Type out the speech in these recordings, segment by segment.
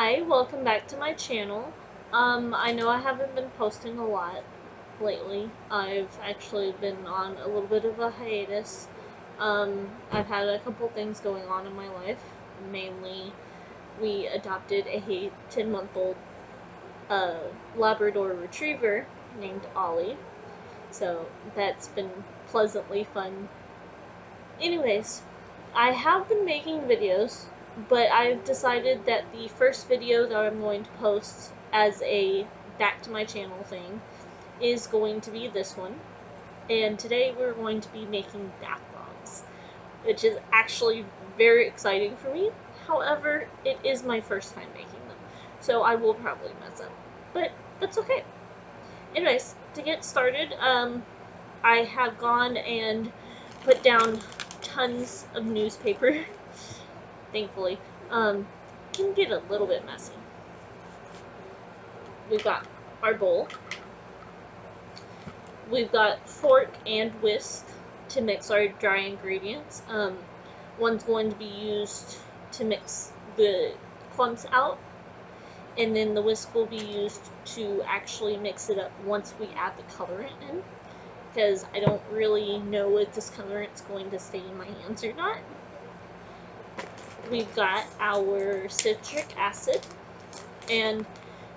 Hi, welcome back to my channel. I know I haven't been posting a lot lately. I've actually been on a little bit of a hiatus. I've had a couple things going on in my life. Mainly, we adopted a 10-month-old Labrador Retriever named Ollie. So that's been pleasantly fun. Anyways, I have been making videos, but I've decided that the first video that I'm going to post as a back to my channel thing is going to be this one. And today we're going to be making bath bombs, which is actually very exciting for me. However, it is my first time making them, so I will probably mess up, but that's okay. Anyways, to get started, I have gone and put down tons of newspaper. Thankfully, can get a little bit messy. We've got our bowl. We've got fork and whisk to mix our dry ingredients. One's going to be used to mix the clumps out, and then the whisk will be used to actually mix it up once we add the colorant in, because I don't really know if this colorant's going to stay in my hands or not. We've got our citric acid, and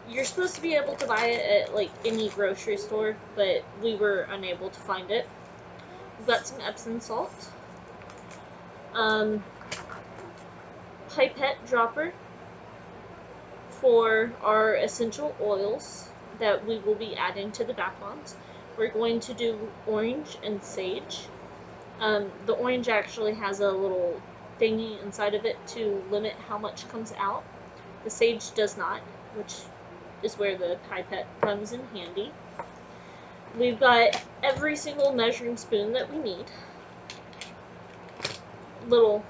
you're supposed to be able to buy it at like any grocery store, but we were unable to find it. We've got some Epsom salt, pipette dropper for our essential oils that we will be adding to the bath bombs. We're going to do orange and sage. The orange actually has a little thingy inside of it to limit how much comes out. The sage does not, which is where the pipette comes in handy. We've got every single measuring spoon that we need. Little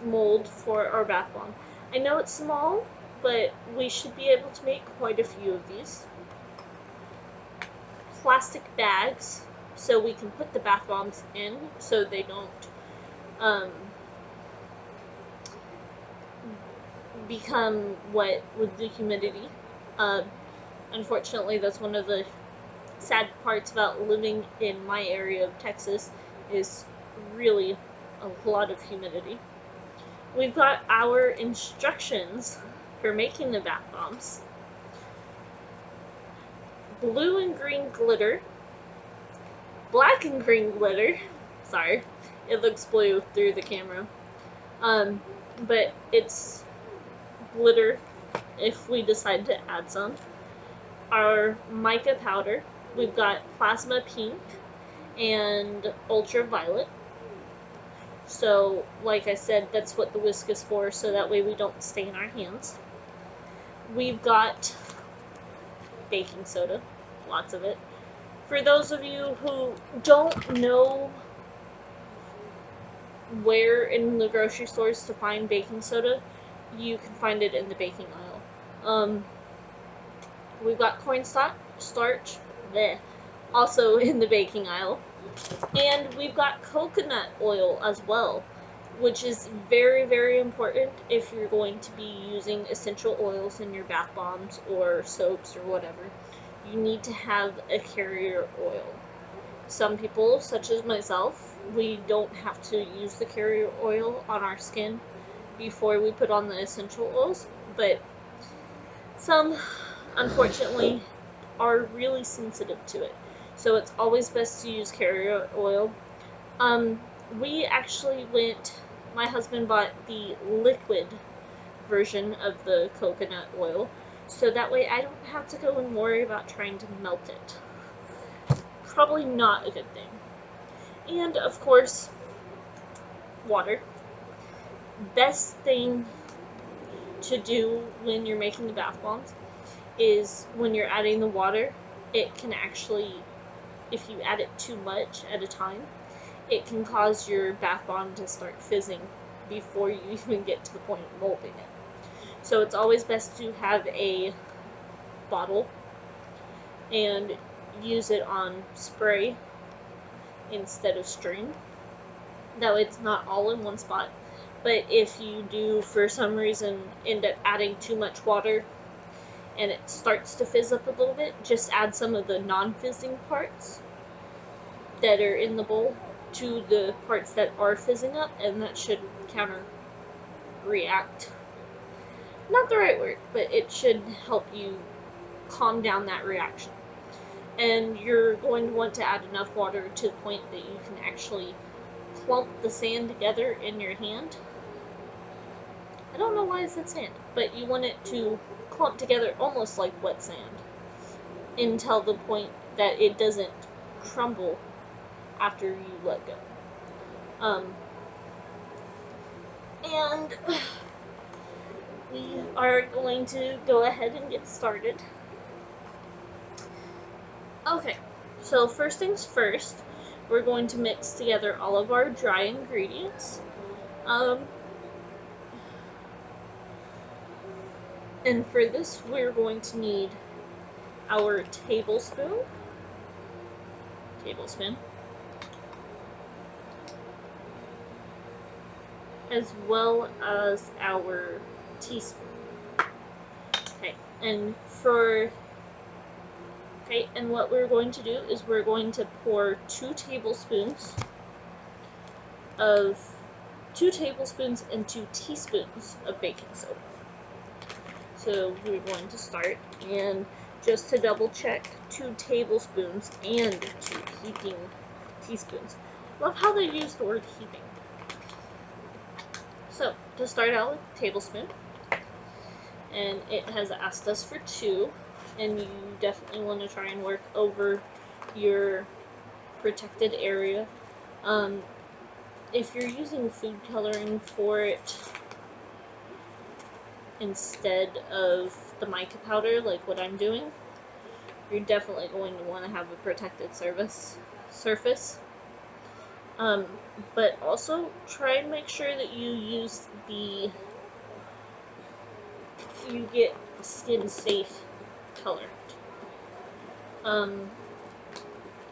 mold for our bath bomb. I know it's small, but we should be able to make quite a few of these. Plastic bags so we can put the bath bombs in so they don't become wet with the humidity. Unfortunately, that's one of the sad parts about living in my area of Texas, is really a lot of humidity. We've got our instructions for making the bath bombs. Blue and green glitter, black and green glitter. Sorry, it looks blue through the camera. But it's glitter if we decide to add some. Our mica powder. We've got plasma pink and ultraviolet. So, like I said, that's what the whisk is for, so that way we don't stain our hands. We've got baking soda, lots of it. For those of you who don't know where in the grocery stores to find baking soda, you can find it in the baking aisle. We've got cornstarch, also in the baking aisle. And we've got coconut oil as well, which is very, very important if you're going to be using essential oils in your bath bombs or soaps or whatever. You need to have a carrier oil. Some people, such as myself, we don't have to use the carrier oil on our skin before we put on the essential oils, but some, unfortunately, are really sensitive to it. So it's always best to use carrier oil. We actually my husband bought the liquid version of the coconut oil, so that way I don't have to go and worry about trying to melt it. Probably not a good thing. And, of course, water. Best thing to do when you're making the bath bombs is when you're adding the water, it can actually, if you add it too much at a time, it can cause your bath bomb to start fizzing before you even get to the point of molding it. So it's always best to have a bottle and use it on spray instead of string. That way it's not all in one spot. But if you do, for some reason, end up adding too much water and it starts to fizz up a little bit, just add some of the non-fizzing parts that are in the bowl to the parts that are fizzing up, and that should counter react. Not the right word, but it should help you calm down that reaction. And you're going to want to add enough water to the point that you can actually clump the sand together in your hand. I don't know why I said sand, but you want it to clump together almost like wet sand until the point that it doesn't crumble after you let go. And we are going to go ahead and get started. Okay, so first things first, we're going to mix together all of our dry ingredients. And for this, we're going to need our tablespoon, as well as our teaspoon. And what we're going to do is we're going to pour 2 tablespoons and 2 teaspoons of baking soda. So we're going to start, and just to double check, 2 tablespoons and 2 heaping teaspoons. Love how they use the word heaping. So to start out with, tablespoon, and it has asked us for 2, and you definitely want to try and work over your protected area. If you're using food coloring for it instead of the mica powder, like what I'm doing, you're definitely going to want to have a protected surface. But also try and make sure that you get skin safe color.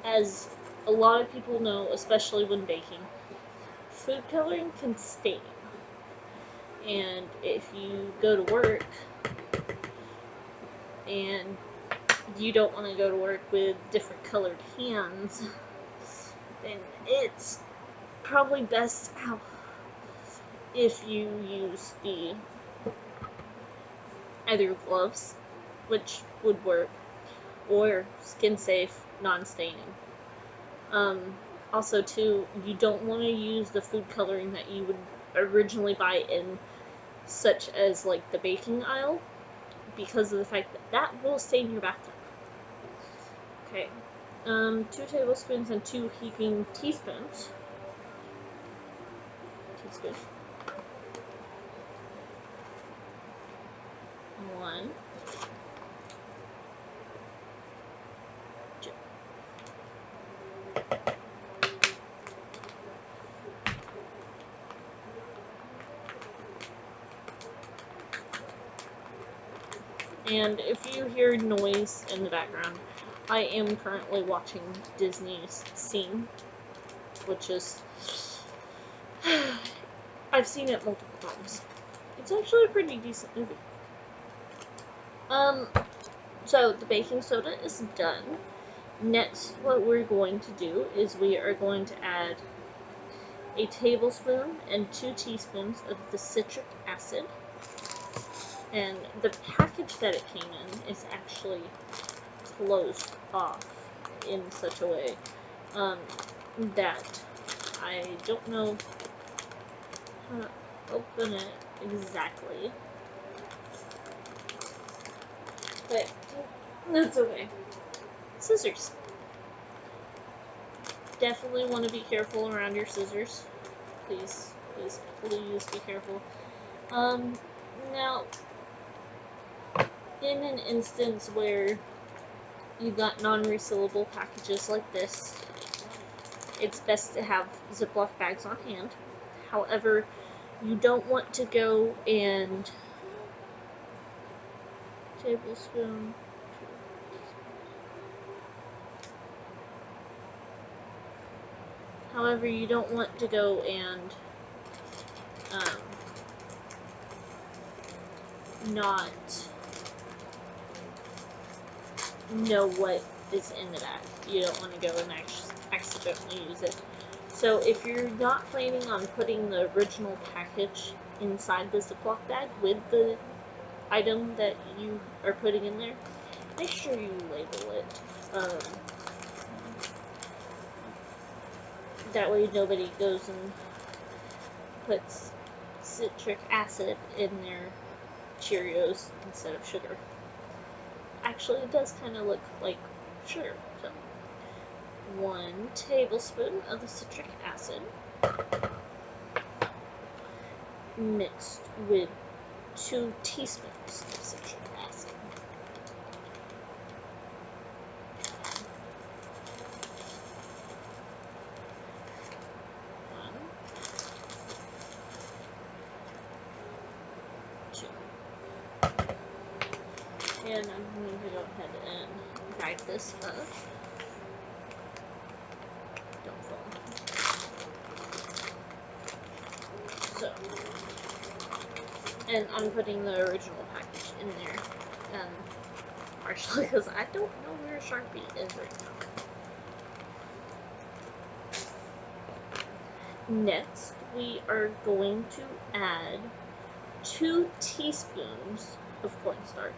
As a lot of people know, especially when baking, food coloring can stain. And if you go to work and you don't want to go to work with different colored hands, then it's probably best if you use the either gloves, which would work, or skin safe, non-staining. Also too, you don't want to use the food coloring that you would originally buy in such as like the baking aisle, because of the fact that will stain your bathtub. Okay, 2 tablespoons and 2 heaping teaspoons. 1, 2. And if you hear noise in the background, I am currently watching Disney's Scene, which is I've seen it multiple times. It's actually a pretty decent movie. So the baking soda is done. Next, what we're going to do is we are going to add a tablespoon and 2 teaspoons of the citric acid. And the package that it came in is actually closed off in such a way that I don't know how to open it exactly. But that's okay. Scissors. Definitely want to be careful around your scissors. Please be careful. Now, in an instance where you got non-resealable packages like this, it's best to have Ziploc bags on hand. However, you don't want to go and tablespoon. However, you don't want to go and not know what is in the bag. You don't want to go and accidentally use it. So if you're not planning on putting the original package inside the Ziploc bag with the item that you are putting in there, make sure you label it. That way nobody goes and puts citric acid in their Cheerios instead of sugar. Actually, it does kind of look like sugar. So, 1 tablespoon of the citric acid mixed with 2 teaspoons of citric acid. And I'm going to go ahead and bag this up. Don't fall. So, and I'm putting the original package in there, partially because I don't know where Sharpie is right now. Next, we are going to add 2 teaspoons of cornstarch.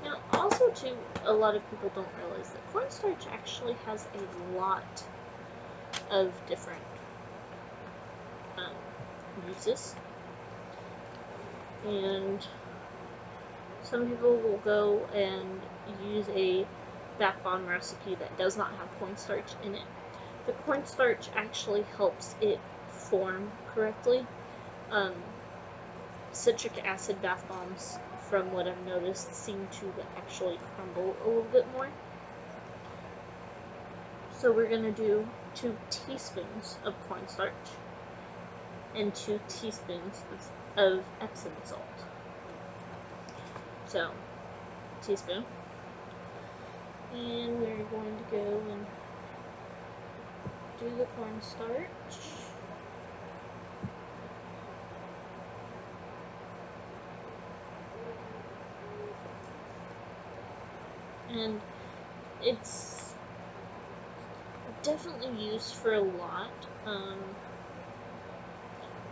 Now, also too, a lot of people don't realize that cornstarch actually has a lot of different uses, and some people will go and use a bath bomb recipe that does not have cornstarch in it. The cornstarch actually helps it form correctly. Citric acid bath bombs, from what I've noticed, seem to actually crumble a little bit more. So we're going to do 2 teaspoons of cornstarch and 2 teaspoons of Epsom salt. So, teaspoon. And we're going to go and do the cornstarch. And it's definitely used for a lot.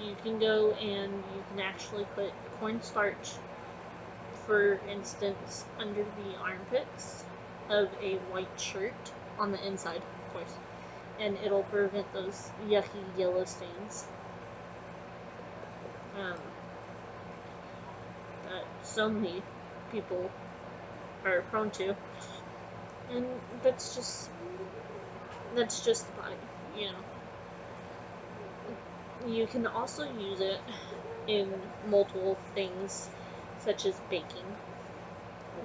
You can go and you can actually put cornstarch, for instance, under the armpits of a white shirt on the inside, of course, and it'll prevent those yucky yellow stains that so many people are prone to. And that's just the body, you know. You can also use it in multiple things, such as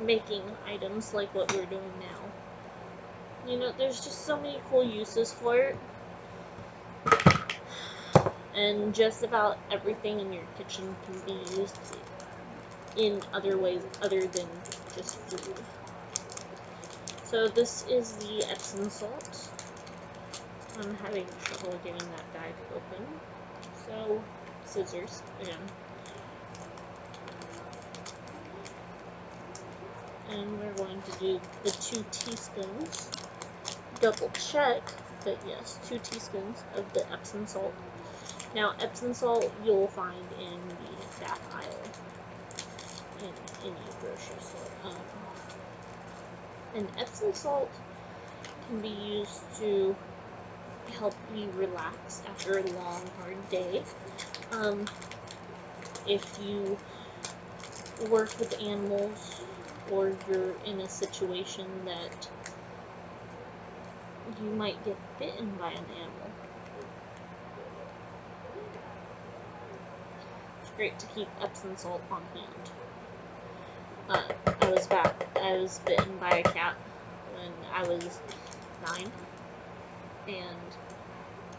making items like what we're doing now. You know, there's just so many cool uses for it. And just about everything in your kitchen can be used in other ways other than just food. So this is the Epsom salt. I'm having trouble getting that bag open. So, scissors again. And we're going to do the 2 teaspoons. Double check, but yes, 2 teaspoons of the Epsom salt. Now, Epsom salt you'll find in the bath aisle in any grocery store. And Epsom salt can be used to help you relax after a long, hard day. If you work with animals, or you're in a situation that you might get bitten by an animal, it's great to keep Epsom salt on hand. I was bitten by a cat when I was 9, and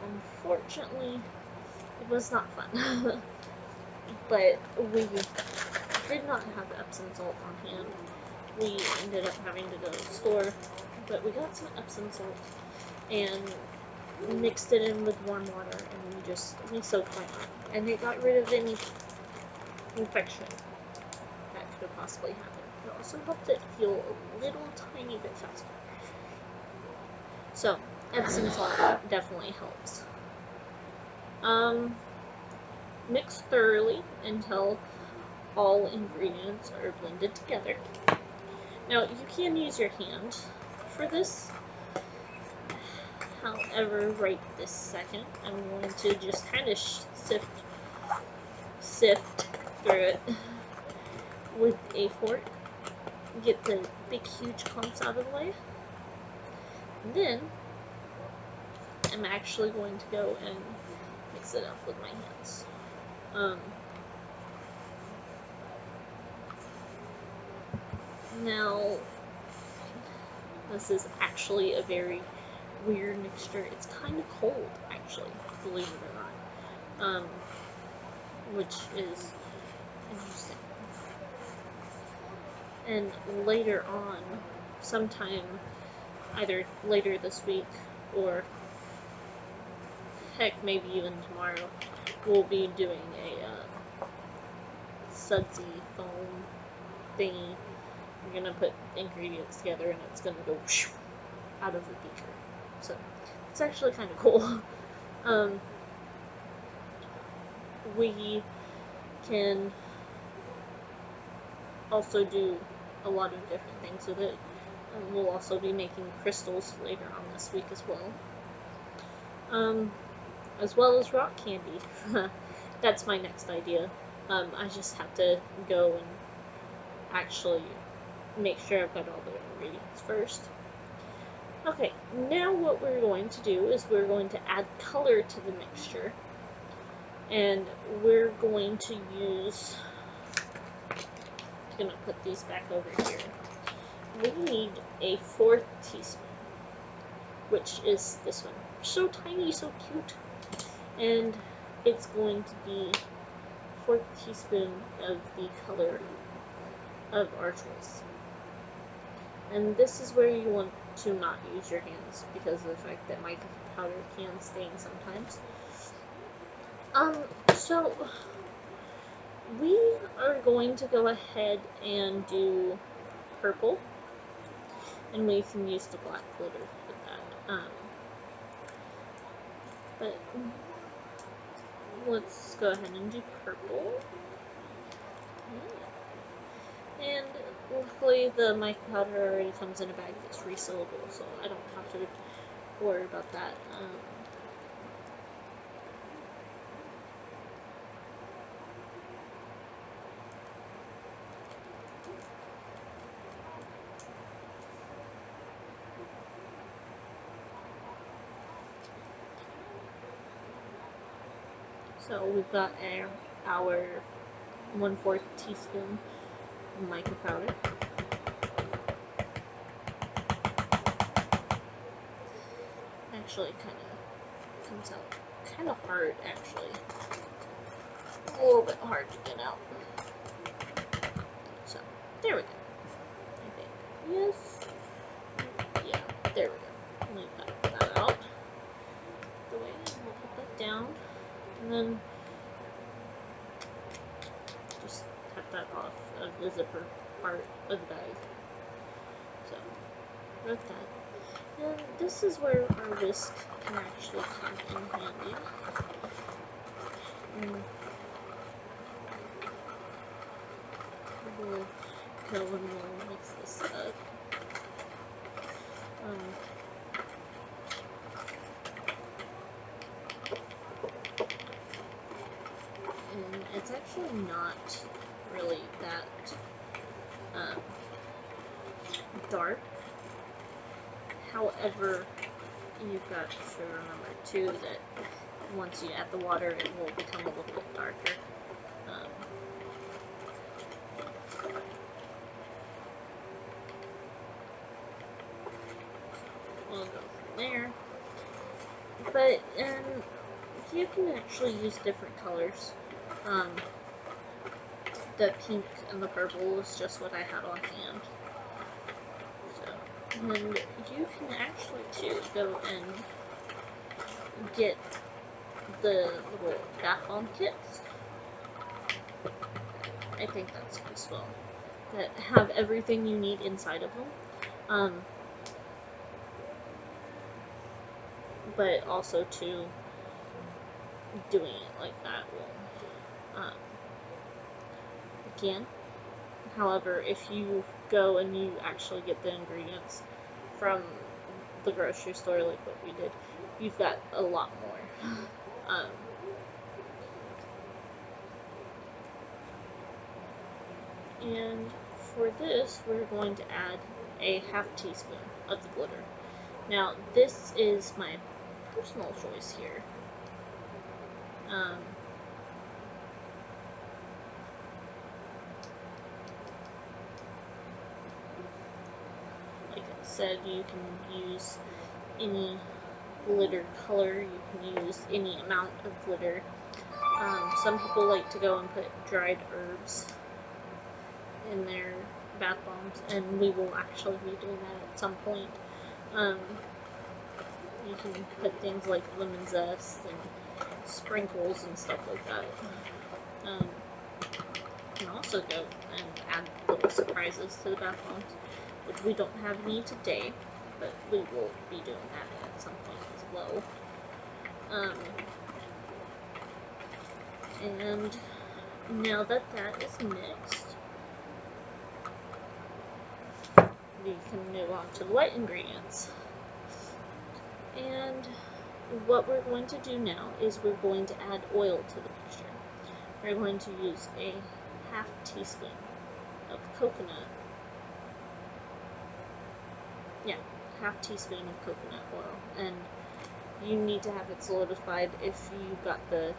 unfortunately it was not fun. But we did not have Epsom salt on hand. We ended up having to go to the store, but we got some Epsom salt, and mixed it in with warm water, and we soaked my arm, and it got rid of any infection that could have possibly happened. It also helped it heal a little tiny bit faster. So Epsom salt definitely helps. Mix thoroughly until all ingredients are blended together. Now you can use your hand for this. However, right this second, I'm going to just kind of sift through it with a fork. Get the big huge clumps out of the way. And then I'm actually going to go and mix it up with my hands. Now, this is actually a very weird mixture. It's kind of cold, actually, believe it or not, which is interesting. And later on, sometime either later this week or heck, maybe even tomorrow, we'll be doing a sudsy foam thingy. We're gonna put ingredients together and it's gonna go out of the beaker. So it's actually kind of cool. We can also do a lot of different things with it. We'll also be making crystals later on this week as well as rock candy. That's my next idea. I just have to go and actually make sure I've got all the ingredients first. Okay, now what we're going to do is we're going to add color to the mixture, and we're going to use, I'm gonna put these back over here. We need a 4th teaspoon, which is this one. So tiny, so cute. And it's going to be 4th teaspoon of the color of our choice. And this is where you want to not use your hands because of the fact that mica powder can stain sometimes. So we are going to go ahead and do purple, and we can use the black glitter with that. But let's go ahead and do purple. And luckily the mica powder already comes in a bag that's resealable, so I don't have to worry about that. So we've got our 1/4 teaspoon mica powder. Actually, it kind of comes out kind of hard, actually. A little bit hard to get out. So, there we go. I think. Yes. Yeah, there we go. Leave that out the way, and we'll put that down. And then just cut that off of the zipper part of the bag. So, with that. And this is where our whisk can actually come in handy. We'll go and we'll mix this up. And it's actually not really that dark. However, you've got to remember too that once you add the water, it will become a little bit darker. We'll go from there. But you can actually use different colors. The pink and the purple is just what I had on hand. So, and you can actually too go and get the little bath bomb kits. I think that's what it's called. That have everything you need inside of them. But also to doing it like that will, again, however, if you go and you actually get the ingredients from the grocery store like what we did, you've got a lot more. And for this, we're going to add a ½ teaspoon of the glitter. Now, this is my personal choice here. Like I said, you can use any glitter color, you can use any amount of glitter. Some people like to go and put dried herbs in their bath bombs, and we will actually be doing that at some point. You can put things like lemon zest and sprinkles and stuff like that. You can also go and add little surprises to the bath bombs, which we don't have any today, but we will be doing that at some point as well. And now that that is mixed, we can move on to the wet ingredients. And what we're going to do now is we're going to add oil to the mixture. We're going to use a ½ teaspoon of coconut. Yeah, ½ teaspoon of coconut oil. And you need to have it solidified if you got the...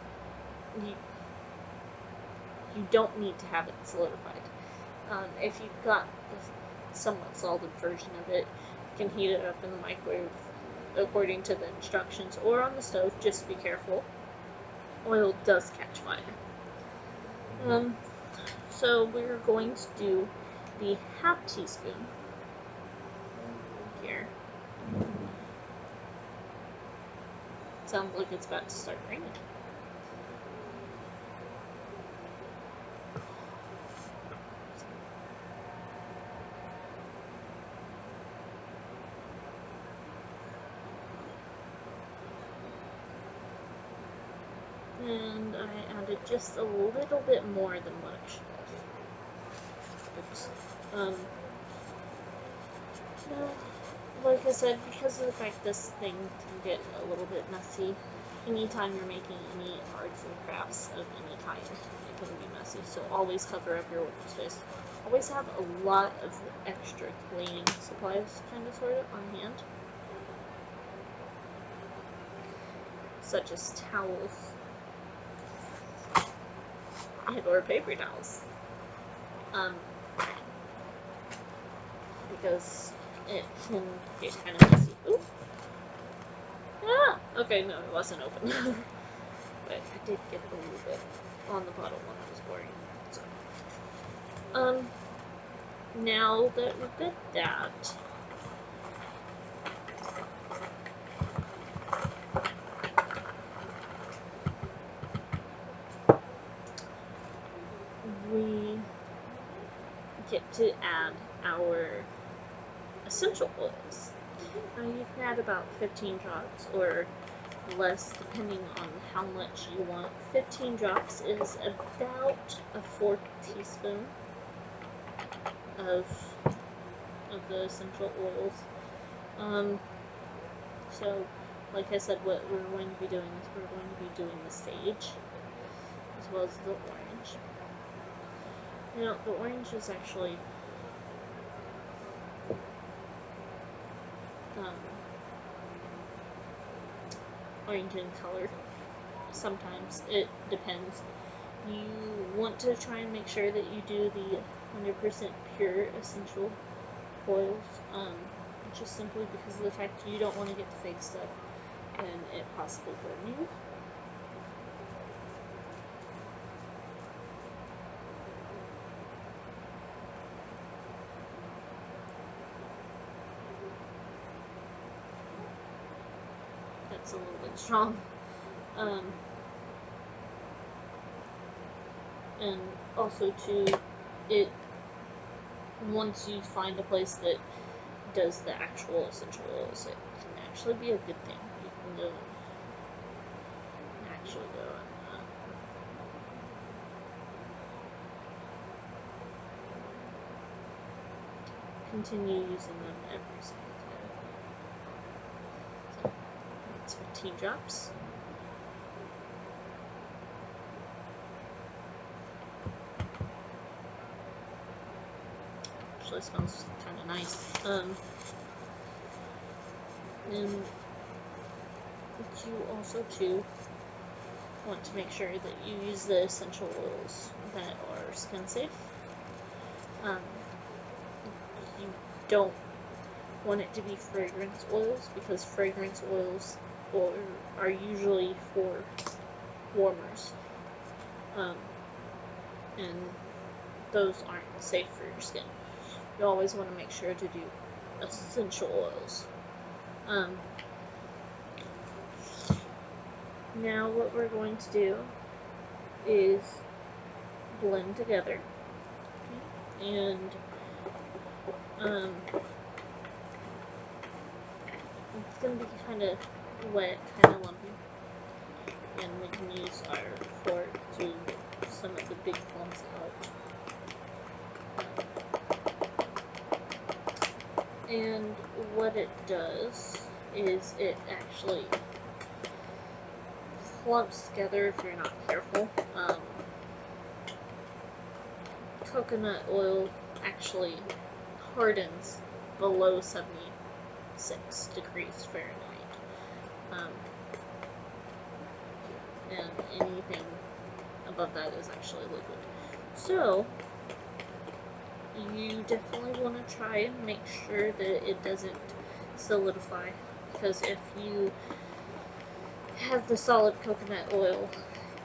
You don't need to have it solidified. If you've got the somewhat solid version of it, you can heat it up in the microwave according to the instructions, or on the stove. Just be careful. Oil does catch fire. So we're going to do the ½ teaspoon here. Sounds like it's about to start raining. And I added just a little bit more than what I should have. Oops. No, like I said, because of the fact this thing can get a little bit messy, anytime you're making any arts and crafts of any kind, it can be messy. So always cover up your workspace. Always have a lot of extra cleaning supplies, kind of, sort of, on hand. Such as towels. Or paper towels. Because it can get kind of messy. Ooh. Ah! Okay, no, it wasn't open. But I did get a little bit on the bottom when I was pouring. So. Now that we've got that, we get to add our essential oils. Now you can add about 15 drops or less depending on how much you want. 15 drops is about a 4th teaspoon of the essential oils. So like I said, what we're going to be doing is we're going to be doing the sage as well as the orange. Now, the orange is actually orange in color. Sometimes it depends. You want to try and make sure that you do the 100% pure essential oils, just simply because of the fact you don't want to get the fake stuff and it possibly burn you. it's a little bit strong. And also too, it once you find a place that does the actual essential oils, it can actually be a good thing. You can go and actually go and continue using them every single time. So that's 15 drops. Actually smells kind of nice. And you also too want to make sure that you use the essential oils that are skin safe. You don't want it to be fragrance oils, because fragrance oils are usually for warmers, and those aren't safe for your skin. You always want to make sure to do essential oils. Now what we're going to do is blend together, and it's going to be kind of wet, kind of lumpy, and we can use our fork to some of the big clumps out. And what it does is it actually clumps together if you're not careful. Coconut oil actually hardens below 76 degrees Fahrenheit. And anything above that is actually liquid. So you definitely want to try and make sure that it doesn't solidify, because if you have the solid coconut oil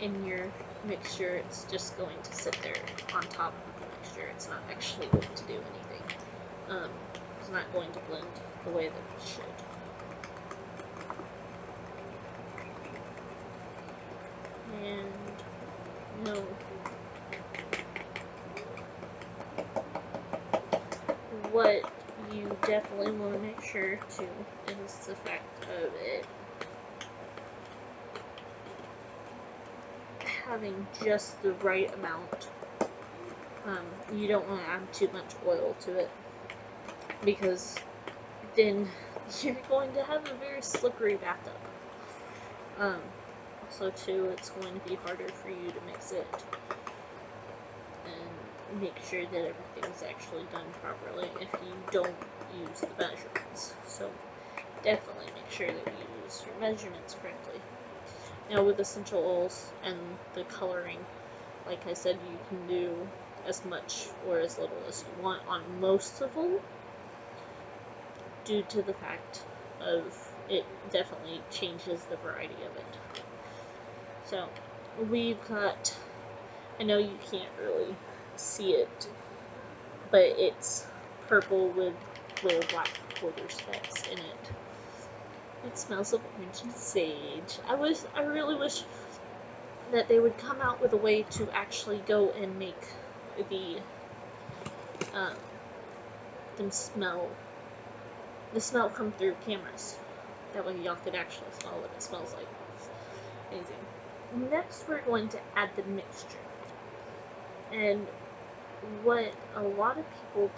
in your mixture, it's just going to sit there on top of the mixture. It's not actually going to do anything. It's not going to blend the way that it should. And no. What you definitely want to make sure too is the fact of it having just the right amount. You don't want to add too much oil to it, because then you're going to have a very slippery bathtub. Also too, it's going to be harder for you to mix it and make sure that everything's actually done properly if you don't use the measurements. So definitely make sure that you use your measurements correctly. Now with essential oils and the coloring, like I said, you can do as much or as little as you want on most of them, due to the fact of it definitely changes the variety of it. So we've got, I know you can't really see it, but it's purple with little black quarter specks in it. It smells of orange and sage. I really wish that they would come out with a way to actually go and make the smell come through cameras. That way y'all could actually smell what it smells like. Amazing. Next we're going to add the mixture. And what a lot of people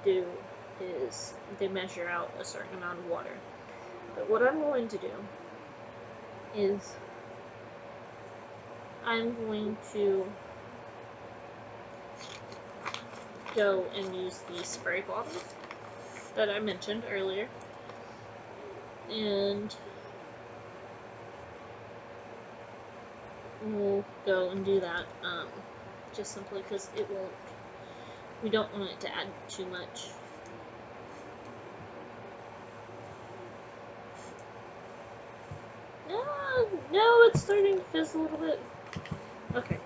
do is they measure out a certain amount of water. But what I'm going to do is I'm going to go and use the spray bottles that I mentioned earlier, and we'll go and do that just simply because we don't want it to add too much. No, it's starting to fizz a little bit. Okay.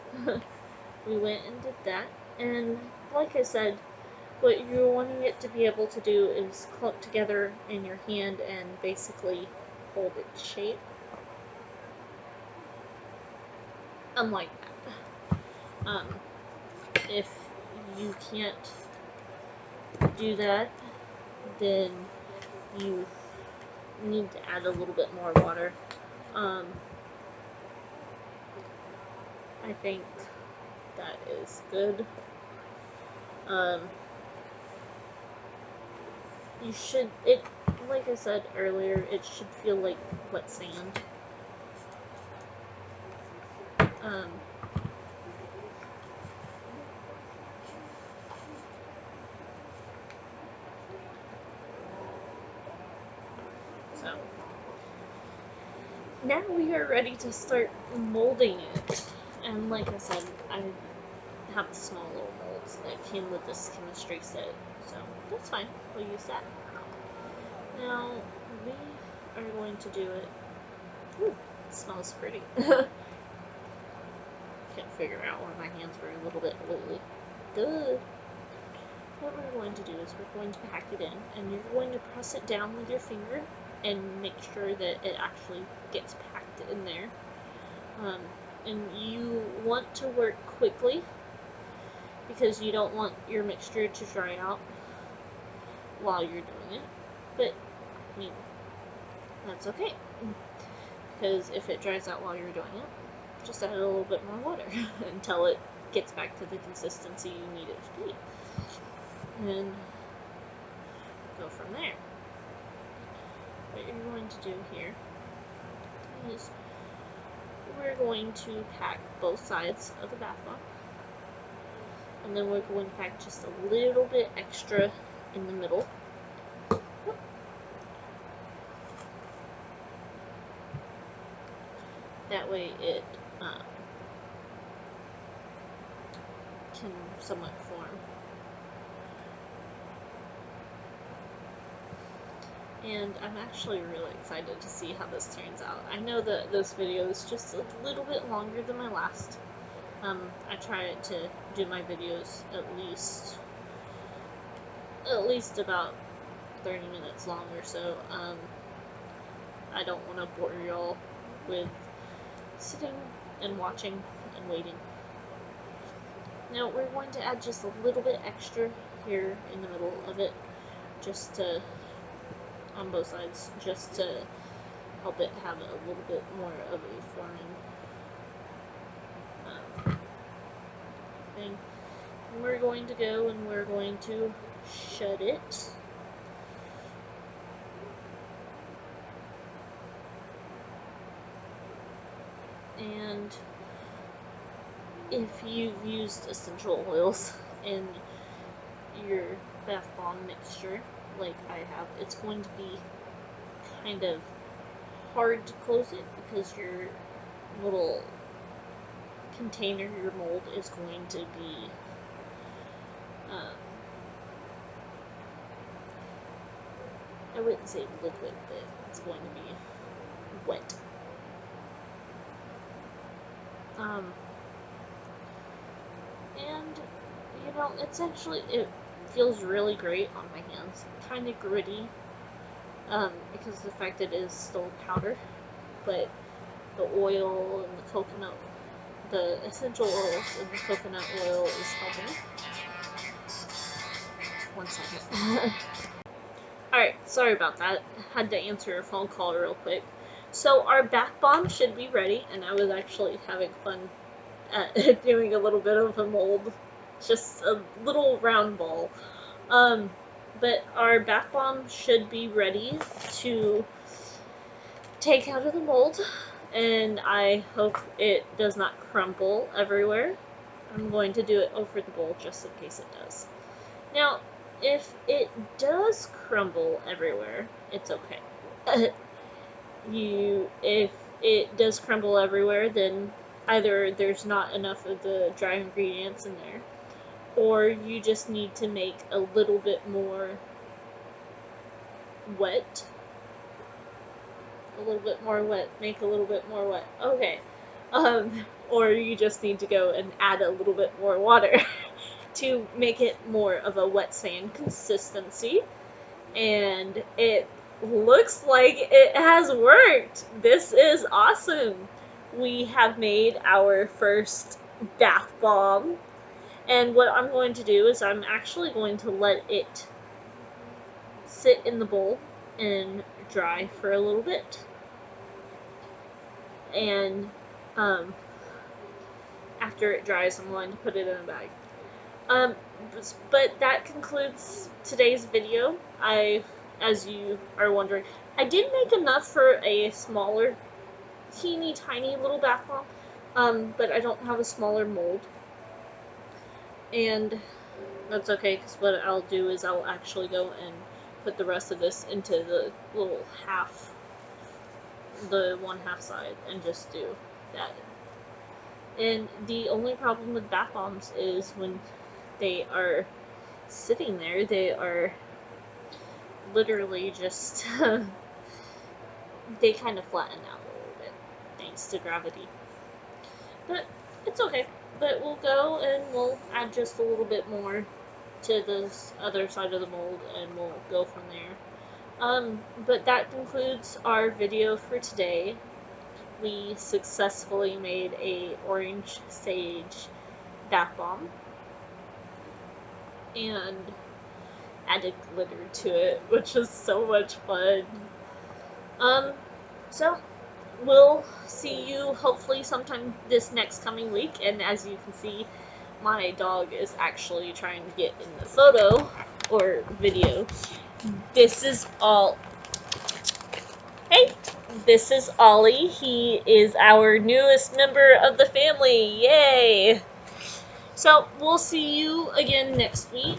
We went and did that, and like I said, what you're wanting it to be able to do is clump together in your hand and basically hold its shape. Unlike that. If you can't do that, then you need to add a little bit more water. I think that is good. You should, like I said earlier, it should feel like wet sand. So now we are ready to start molding it. And like I said, I have small little molds that came with this chemistry set, so that's fine. We'll use that. Now we are going to do it. Ooh, it smells pretty. Can't figure out why my hands were a little bit oily. Duh. What we're going to do is we're going to pack it in, and you're going to press it down with your finger and make sure that it actually gets packed in there. And you want to work quickly because you don't want your mixture to dry out while you're doing it. But, I mean, that's okay. Because if it dries out while you're doing it, just add a little bit more water until it gets back to the consistency you need it to be. And go from there. What you're going to do here is we're going to pack both sides of the bath bomb, and then we're going to pack just a little bit extra in the middle. That way it can somewhat form. And I'm actually really excited to see how this turns out. I know that this video is just a little bit longer than my last. I try to do my videos at least about 30 minutes long or so. I don't want to bore y'all with sitting and watching and waiting. Now we're going to add just a little bit extra here in the middle of it, just to, on both sides, just to help it have a little bit more of a forming thing. And we're going to go and we're going to shut it. And if you've used essential oils in your bath bomb mixture, like I have, it's going to be kind of hard to close it because your little container, your mold, is going to be I wouldn't say liquid, but it's going to be wet. And, you know, it's actually, it feels really great on my hands. Kind of gritty, because of the fact that it is still powder, but the oil and the coconut, the essential oils and the coconut oil is helping. One second. Alright, sorry about that. Had to answer a phone call real quick. So our bath bomb should be ready, and I was actually having fun at doing a little bit of a mold. Just a little round ball. But our bath bomb should be ready to take out of the mold, and I hope it does not crumble everywhere. I'm going to do it over the bowl just in case it does. Now, if it does crumble everywhere, it's okay. If it does crumble everywhere, then either there's not enough of the dry ingredients in there, or you just need to make a little bit more wet. A little bit more wet, make a little bit more wet. Okay. Or you just need to go and add a little bit more water to make it more of a wet sand consistency. And it looks like it has worked. This is awesome. We have made our first bath bomb. And what I'm going to do is I'm actually going to let it sit in the bowl and dry for a little bit. And after it dries, I'm going to put it in a bag. But that concludes today's video. As you are wondering, I did make enough for a smaller, teeny tiny little bath bomb, but I don't have a smaller mold. And that's okay, because what I'll do is I'll actually go and put the rest of this into the little the 1/2 side, and just do that. And the only problem with bath bombs is when they are sitting there, they are literally just they kind of flatten out a little bit thanks to gravity. But it's okay. But we'll go and we'll add just a little bit more to this other side of the mold, and we'll go from there. But that concludes our video for today. We successfully made a orange sage bath bomb and added glitter to it, which was so much fun. So we'll see you hopefully sometime this next coming week, and as you can see, my dog is actually trying to get in the photo or video. This is all. Hey, this is Ollie. He is our newest member of the family. Yay! So we'll see you again next week.